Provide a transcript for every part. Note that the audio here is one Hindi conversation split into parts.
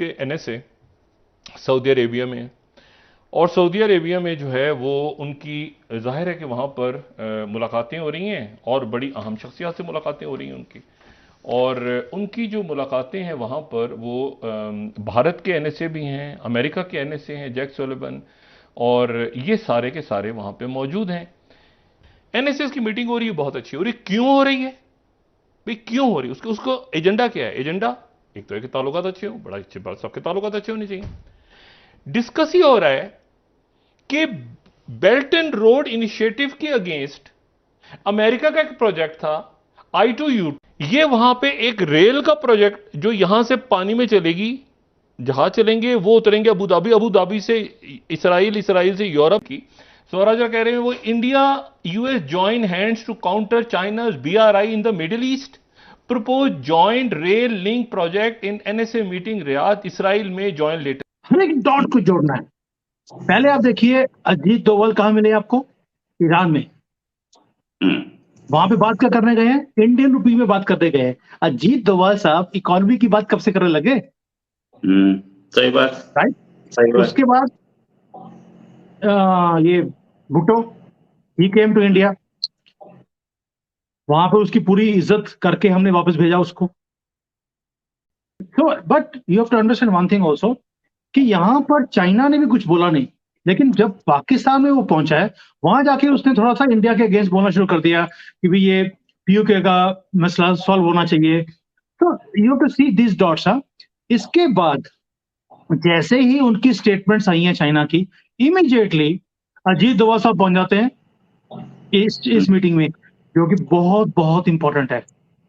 के एनएसए सऊदी अरेबिया में, और सऊदी अरेबिया में जो है वो उनकी जाहिर है कि वहाँ पर मुलाकातें हो रही हैं और बड़ी अहम शख्सियत से मुलाकातें हो रही हैं उनकी। और उनकी जो मुलाकातें हैं वहाँ पर वो भारत के एनएसए भी हैं, अमेरिका के एनएसए हैं, जैक सुलिवन, और ये सारे के सारे वहाँ पे मौजूद हैं। एनएसएस की मीटिंग हो रही है, बहुत अच्छी हो रही है। क्यों हो रही है भाई, क्यों हो रही है? उसको उसको एजेंडा क्या है? एजेंडा एक तो है कि ताल्लुकात अच्छे हो, बड़ा अच्छी बात, सबके ताल्लुकात अच्छे होने चाहिए। डिस्कस ही हो रहा है कि बेल्ट एंड रोड इनिशिएटिव के अगेंस्ट अमेरिका का एक प्रोजेक्ट था I2U। ये वहां पे एक रेल का प्रोजेक्ट जो यहां से पानी में चलेगी, जहाज चलेंगे, वो उतरेंगे अबू धाबी, अबू धाबी से इसराइल, इसराइल से यूरोप की। स्वराजा कह रहे हैं वो India US join hands to counter China's BRI in the middle east, propose joint rail link project in NSA meeting Riyadh, Israel में जॉइन लेटर। हर एक डॉट को जोड़ना है। पहले आप देखिए अजीत डोभाल कहां मिले आपको? ईरान में। वहां पे बात क्या करने गए हैं? इंडियन रुपी में बात करने गए हैं। अजीत डोभाल साहब इकोनॉमी की बात कब से करने लगे? सही बात, राइट। सही बात। उसके बाद ये भुट्टो, ही केम टू इंडिया, वहां पे उसकी पूरी इज्जत करके हमने वापस भेजा उसको। तो but you have to understand one thing also कि यहां पर चाइना ने भी कुछ बोला नहीं, लेकिन जब पाकिस्तान में वो पहुंचा है वहां जाके उसने थोड़ा सा इंडिया के अगेंस्ट बोलना शुरू कर दिया कि भाई ये PUK का मसला सॉल्व होना चाहिए। तो you have to see this dots. इसके बाद जैसे ही उनकी स्टेटमेंट्स आई हैं चाइना की, इमीडिएटली अजीत डोभाल साहब पहुंच जाते हैं इस मीटिंग में, जो कि बहुत बहुत इंपॉर्टेंट है।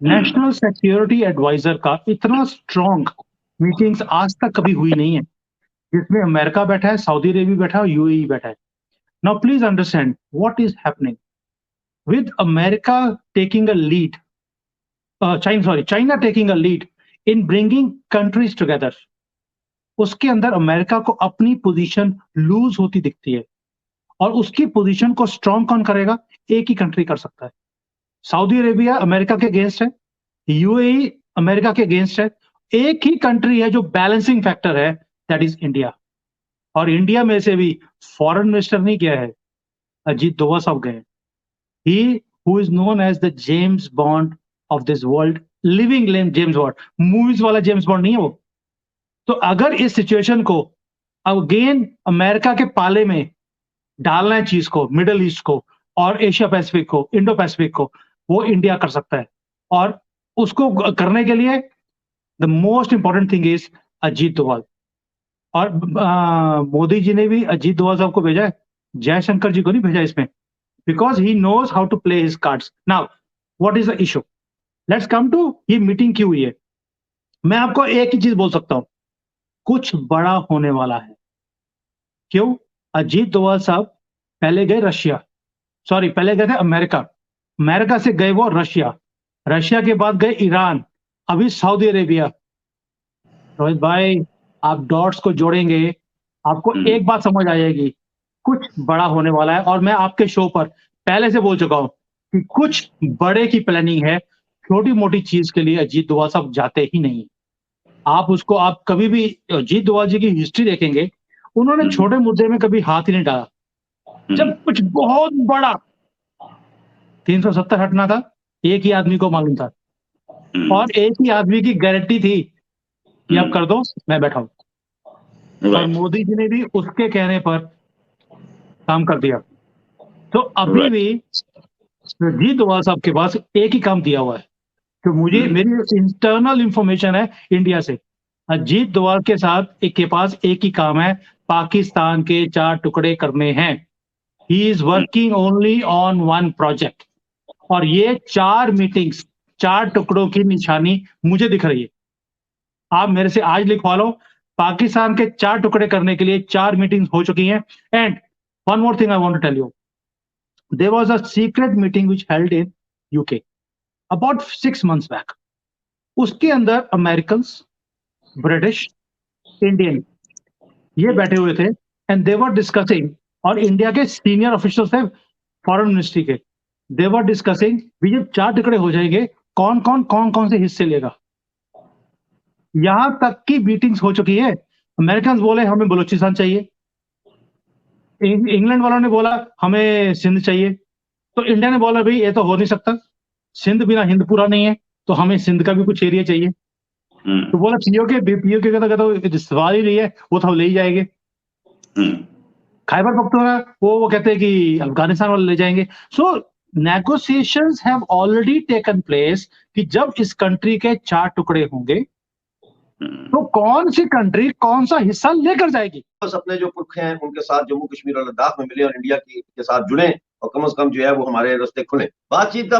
नेशनल सिक्योरिटी एडवाइजर का इतना स्ट्रॉन्ग मीटिंग्स आज तक कभी हुई नहीं है, जिसमें अमेरिका बैठा है, सऊदी अरेबिया बैठा है और UAE बैठा है। Now please understand what is happening with America taking a lead, China taking a lead in bringing countries together. उसके अंदर अमेरिका को अपनी पोजीशन लूज होती दिखती है, और उसकी पोजीशन को स्ट्रॉन्ग कौन करेगा? एक ही कंट्री कर सकता है। सऊदी अरेबिया अमेरिका के अगेंस्ट है, UAE अमेरिका के अगेंस्ट है। एक ही कंट्री है जो बैलेंसिंग फैक्टर है, दैट इज इंडिया। और इंडिया में से भी फॉरेन मिनिस्टर नहीं गया है, अजीत डोभाल साहब गए। He who is known as the James Bond of this world, living James Bond, movies वाला जेम्स बॉन्ड नहीं है वो। तो अगर इस सिचुएशन को अगेन अमेरिका के पाले में डालना है चीज को, मिडल ईस्ट को और एशिया पैसिफिक को, इंडो पैसिफिक को, वो इंडिया कर सकता है। और उसको करने के लिए the most important thing is Ajit Doval. और मोदी जी ने भी अजीत डोभाल साहब को भेजा है, जयशंकर जी को नहीं भेजा इसमें, because he knows how to play his cards. Now what is the issue? Let's come to ये मीटिंग क्यों हुई है। मैं आपको एक ही चीज बोल सकता हूं, कुछ बड़ा होने वाला है। क्यों? अजीत डोभाल साहब पहले गए रशिया, सॉरी पहले गए थे अमेरिका, अमेरिका से गए वो रशिया, रशिया के बाद गए ईरान, अभी सऊदी अरेबिया। रोहित भाई, आप डॉट्स को जोड़ेंगे, आपको एक बात समझ आ जाएगी, कुछ बड़ा होने वाला है। और मैं आपके शो पर पहले से बोल चुका हूं कि कुछ बड़े की प्लानिंग है, छोटी मोटी चीज के लिए अजीत डोभाल साहब जाते ही नहीं। आप कभी भी अजीत डोभाल जी की हिस्ट्री देखेंगे, उन्होंने छोटे मुद्दे में कभी हाथ ही नहीं डाला। जब कुछ बहुत बड़ा 370 हटना था, एक ही आदमी को मालूम था, और एक ही आदमी की गारंटी थी कि आप कर दो, मैं बैठा हूं। और मोदी जी ने भी उसके कहने पर काम कर दिया। तो अभी भी अजीत डोभाल साहब के पास एक ही काम दिया हुआ है, तो मुझे मेरी इंटरनल इंफॉर्मेशन है इंडिया से, अजीत डोभाल के साथ एक के पास एक ही काम है, पाकिस्तान के 4 टुकड़े करने हैं। He is working only on one project. और ये 4 मीटिंग्स, 4 टुकड़ों की निशानी मुझे दिख रही है। आप मेरे से आज लिखवा लो, पाकिस्तान के 4 टुकड़े करने के लिए 4 मीटिंग्स हो चुकी हैं। And one more thing I want to tell you, there was a secret meeting which held in UK about 6 months बैक। उसके अंदर अमेरिकन, ब्रिटिश, इंडियन ये बैठे हुए थे, एंड दे वर डिस्कसिंग, और इंडिया के सीनियर ऑफिशियल्स थे फॉरेन मिनिस्ट्री के, दे वर डिस्कसिंग भी जब 4 टुकड़े हो जाएंगे कौन कौन से हिस्से लेगा। यहां तक की मीटिंग्स हो चुकी है। अमेरिकन बोले हमें बलूचिस्तान चाहिए, इंग्लैंड वालों ने बोला हमें सिंध चाहिए, तो इंडिया ने बोला भाई ये तो हो नहीं सकता, सिंध बिना हिंद पूरा नहीं है, तो हमें सिंध का भी कुछ एरिया चाहिए। तो बोला पीओके का तो सवाल ही नहीं है, वो तो हम ले ही जाएंगे। खैबर पख्तूनख्वा वो कहते हैं कि अफगानिस्तान वाले ले जाएंगे। So negotiations have already taken place कि जब इस कंट्री के 4 टुकड़े होंगे तो कौन सी कंट्री कौन सा हिस्सा लेकर जाएगी। बस अपने जो पुरख हैं उनके साथ जम्मू कश्मीर और लद्दाख में मिले और इंडिया के साथ जुड़े और कम से कम जो है वो हमारे रास्ते खुले। बातचीत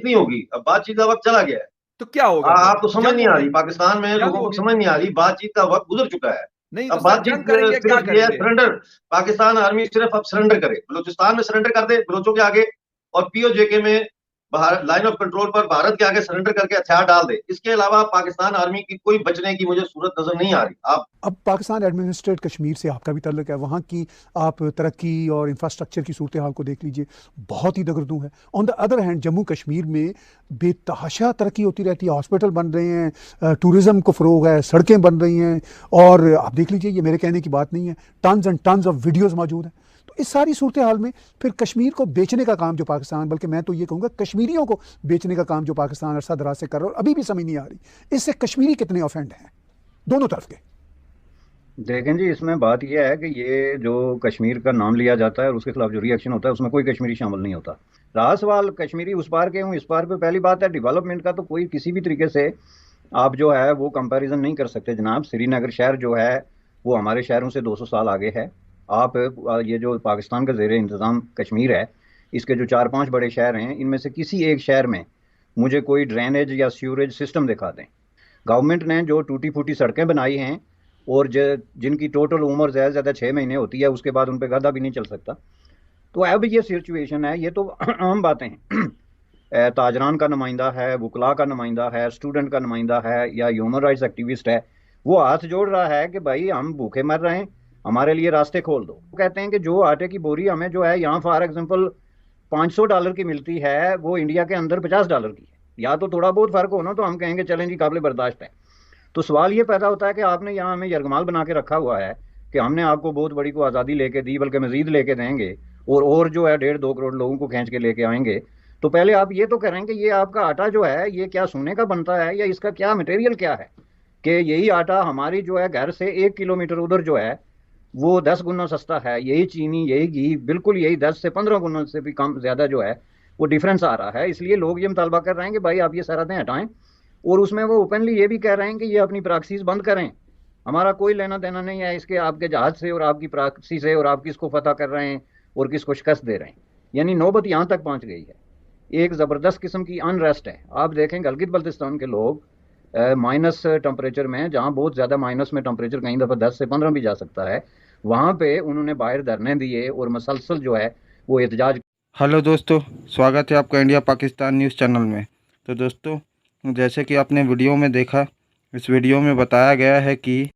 नहीं होगी, अब बातचीत का वक्त चला गया है। तो क्या होगा? आपको समझ नहीं आ रही, पाकिस्तान में लोगों को समझ नहीं आ रही, बातचीत का वक्त गुजर चुका है। नहीं अब तो बातचीत जंग करेंगे, क्या सिर्फ ये है करेंगे? सरेंडर, पाकिस्तान आर्मी सिर्फ अब सरेंडर करे, बलूचिस्तान में सरेंडर कर दे बलोचों के आगे, और पीओजेके में लाइन ऑफ कंट्रोल पर भारत के आगे सरेंडर करके हथियार डाल दे। इसके अलावा पाकिस्तान आर्मी की कोई बचने की मुझे सूरत नजर नहीं आ रही। अब पाकिस्तान एडमिनिस्ट्रेट कश्मीर से आपका भी ताल्लुक है, वहाँ की आप तरक्की और इंफ्रास्ट्रक्चर की सूरत हाल को देख लीजिए, बहुत ही दगरदू है। On the other hand Jammu Kashmir में बेतहाशा तरक्की होती रहती है, हॉस्पिटल बन रहे हैं, टूरिज़्म को फ़रोग है, सड़कें बन रही हैं, और आप देख लीजिए, ये मेरे कहने की बात नहीं है, tons and tons of videos मौजूद हैं। तो इस सारी सूरत हाल में फिर कश्मीर को बेचने का काम जो पाकिस्तान, बल्कि मैं तो ये कहूँगा कश्मीरियों को बेचने का काम जो पाकिस्तान अरसा दराज से कर रहा है, और अभी भी समझ नहीं आ रही इससे कश्मीरी कितने ऑफेंड हैं दोनों तरफ के। देखें जी, इसमें बात यह है कि ये जो कश्मीर का नाम लिया जाता है और उसके खिलाफ जो रिएक्शन होता है उसमें कोई कश्मीरी शामिल नहीं होता। रहा सवाल कश्मीरी उस पार के हूँ इस पार पे, पहली बात है डेवलपमेंट का तो कोई किसी भी तरीके से आप जो है वो कंपैरिजन नहीं कर सकते जनाब। श्रीनगर शहर जो है वो हमारे शहरों से 200 साल आगे है। आप ये जो पाकिस्तान का ज़ेर इंतज़ाम कश्मीर है, इसके जो 4-5 बड़े शहर हैं, इनमें से किसी एक शहर में मुझे कोई ड्रेनेज या सीवरेज सिस्टम दिखा दें। गवर्नमेंट ने जो टूटी फूटी सड़कें बनाई हैं और जिनकी टोटल उम्र ज़्यादा से ज़्यादा 6 महीने होती है, उसके बाद उन पर गधा भी नहीं चल सकता। तो अब ये सिचुएशन है, ये तो आम बातें हैं। ताजरान का नुमाइंदा है, वकला का नुमाइंदा है, स्टूडेंट का नुमाइंदा है या ह्यूमन राइट्स एक्टिविस्ट है, वो हाथ जोड़ रहा है कि भाई हम भूखे मर रहे हैं, हमारे लिए रास्ते खोल दो। वो कहते हैं कि जो आटे की बोरी हमें जो है यहाँ फॉर एग्जांपल $500 की मिलती है, वो इंडिया के अंदर $50 की है। या तो थोड़ा बहुत फ़र्क हो ना तो हम कहेंगे चलें जी काबिल बर्दाश्त है। तो सवाल ये पैदा होता है कि आपने यहाँ हमें यरगमाल बना के रखा हुआ है कि हमने आपको बहुत बड़ी को आज़ादी लेके दी, बल्कि मज़ीद लेके देंगे, और जो है 1.5-2 करोड़ लोगों को खींच के लेके आएंगे। तो पहले आप ये तो करें कि ये आपका आटा जो है ये क्या सोने का बनता है या इसका क्या मटेरियल क्या है, कि यही आटा हमारी जो है घर से 1 किलोमीटर उधर जो है वो 10 गुना सस्ता है, यही चीनी यही घी बिल्कुल यही 10 से 15 गुना से भी कम ज़्यादा जो है वो डिफरेंस आ रहा है। इसलिए लोग ये मुतालबा कर रहे हैं कि भाई आप ये सरहदें हटाएं, और उसमें वो ओपनली ये भी कह रहे हैं कि ये अपनी प्रॉक्सीज बंद करें, हमारा कोई लेना देना नहीं है इसके आपके जहाज से और आपकी प्रॉक्सी से, और आप किसको फतह कर रहे हैं और किसको शिकस्त दे रहे हैं। यानी नौबत यहाँ तक पहुँच गई है, एक ज़बरदस्त किस्म की अनरेस्ट है। आप देखें गिलगित बल्तिस्तान के लोग माइनस टेम्परेचर में, जहाँ बहुत ज़्यादा माइनस में टेम्परेचर कहीं दफ़ा 10 से 15 भी जा सकता है, वहाँ पे उन्होंने बाहर धरने दिए और मसलसल जो है वो एहतजाज। हेलो दोस्तों, स्वागत है आपका इंडिया पाकिस्तान न्यूज़ चैनल में। तो दोस्तों, जैसे कि आपने वीडियो में देखा, इस वीडियो में बताया गया है कि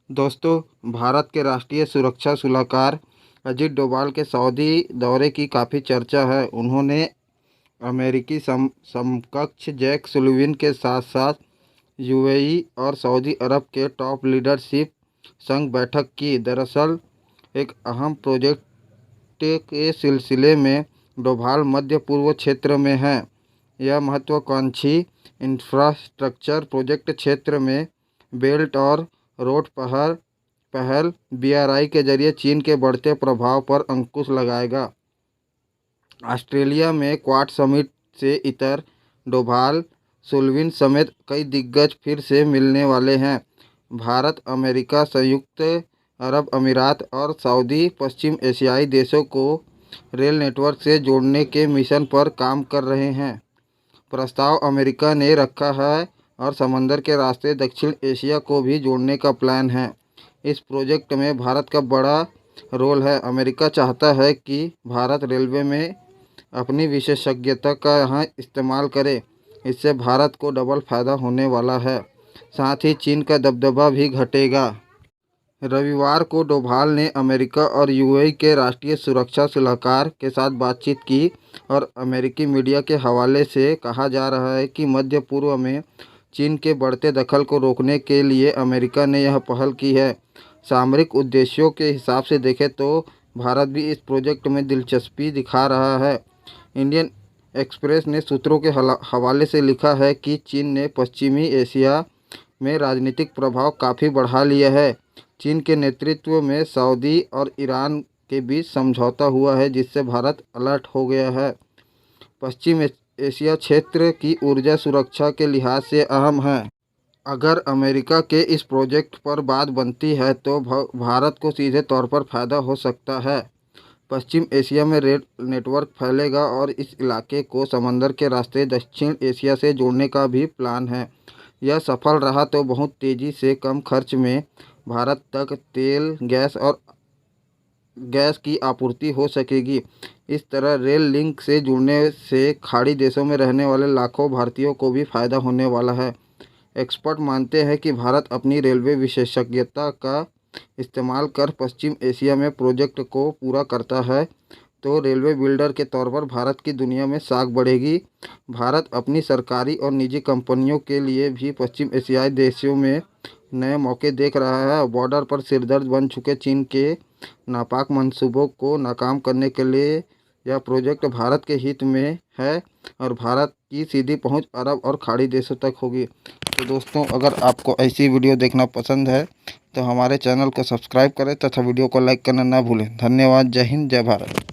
दोस्तों भारत के राष्ट्रीय सुरक्षा सलाहकार अजीत डोभाल के सऊदी दौरे की काफ़ी चर्चा है। उन्होंने अमेरिकी समकक्ष जैक सुलिवान के साथ साथ यूएई और सऊदी अरब के टॉप लीडरशिप संग बैठक की। दरअसल एक अहम प्रोजेक्ट के सिलसिले में डोभाल मध्य पूर्व क्षेत्र में है। यह महत्वाकांक्षी इंफ्रास्ट्रक्चर प्रोजेक्ट क्षेत्र में बेल्ट और रोड पहल BRI के जरिए चीन के बढ़ते प्रभाव पर अंकुश लगाएगा। ऑस्ट्रेलिया में क्वाड समिट से इतर डोभाल सुलिवान समेत कई दिग्गज फिर से मिलने वाले हैं। भारत, अमेरिका, संयुक्त अरब अमीरात और सऊदी पश्चिम एशियाई देशों को रेल नेटवर्क से जोड़ने के मिशन पर काम कर रहे हैं। प्रस्ताव अमेरिका ने रखा है और समंदर के रास्ते दक्षिण एशिया को भी जोड़ने का प्लान है। इस प्रोजेक्ट में भारत का बड़ा रोल है। अमेरिका चाहता है कि भारत रेलवे में अपनी विशेषज्ञता का यहाँ इस्तेमाल करे। इससे भारत को डबल फ़ायदा होने वाला है, साथ ही चीन का दबदबा भी घटेगा। रविवार को डोभाल ने अमेरिका और यूएई के राष्ट्रीय सुरक्षा सलाहकार के साथ बातचीत की और अमेरिकी मीडिया के हवाले से कहा जा रहा है कि मध्य पूर्व में चीन के बढ़ते दखल को रोकने के लिए अमेरिका ने यह पहल की है। सामरिक उद्देश्यों के हिसाब से देखें तो भारत भी इस प्रोजेक्ट में दिलचस्पी दिखा रहा है। इंडियन एक्सप्रेस ने सूत्रों के हवाले से लिखा है कि चीन ने पश्चिमी एशिया में राजनीतिक प्रभाव काफ़ी बढ़ा लिया है। चीन के नेतृत्व में सऊदी और ईरान के बीच समझौता हुआ है, जिससे भारत अलर्ट हो गया है। पश्चिम एशिया क्षेत्र की ऊर्जा सुरक्षा के लिहाज से अहम है। अगर अमेरिका के इस प्रोजेक्ट पर बात बनती है तो भारत को सीधे तौर पर फ़ायदा हो सकता है। पश्चिम एशिया में रेल नेटवर्क फैलेगा और इस इलाके को समंदर के रास्ते दक्षिण एशिया से जोड़ने का भी प्लान है। यह सफल रहा तो बहुत तेज़ी से कम खर्च में भारत तक तेल, गैस की आपूर्ति हो सकेगी। इस तरह रेल लिंक से जुड़ने से खाड़ी देशों में रहने वाले लाखों भारतीयों को भी फ़ायदा होने वाला है। एक्सपर्ट मानते हैं कि भारत अपनी रेलवे विशेषज्ञता का इस्तेमाल कर पश्चिम एशिया में प्रोजेक्ट को पूरा करता है तो रेलवे बिल्डर के तौर पर भारत की दुनिया में साख बढ़ेगी। भारत अपनी सरकारी और निजी कंपनियों के लिए भी पश्चिम एशियाई देशों में नए मौके देख रहा है। बॉर्डर पर सिरदर्द बन चुके चीन के नापाक मंसूबों को नाकाम करने के लिए यह प्रोजेक्ट भारत के हित में है और भारत की सीधी पहुंच अरब और खाड़ी देशों तक होगी। तो दोस्तों, अगर आपको ऐसी वीडियो देखना पसंद है तो हमारे चैनल को सब्सक्राइब करें तथा वीडियो को लाइक करना ना भूलें। धन्यवाद। जय हिंद, जय भारत।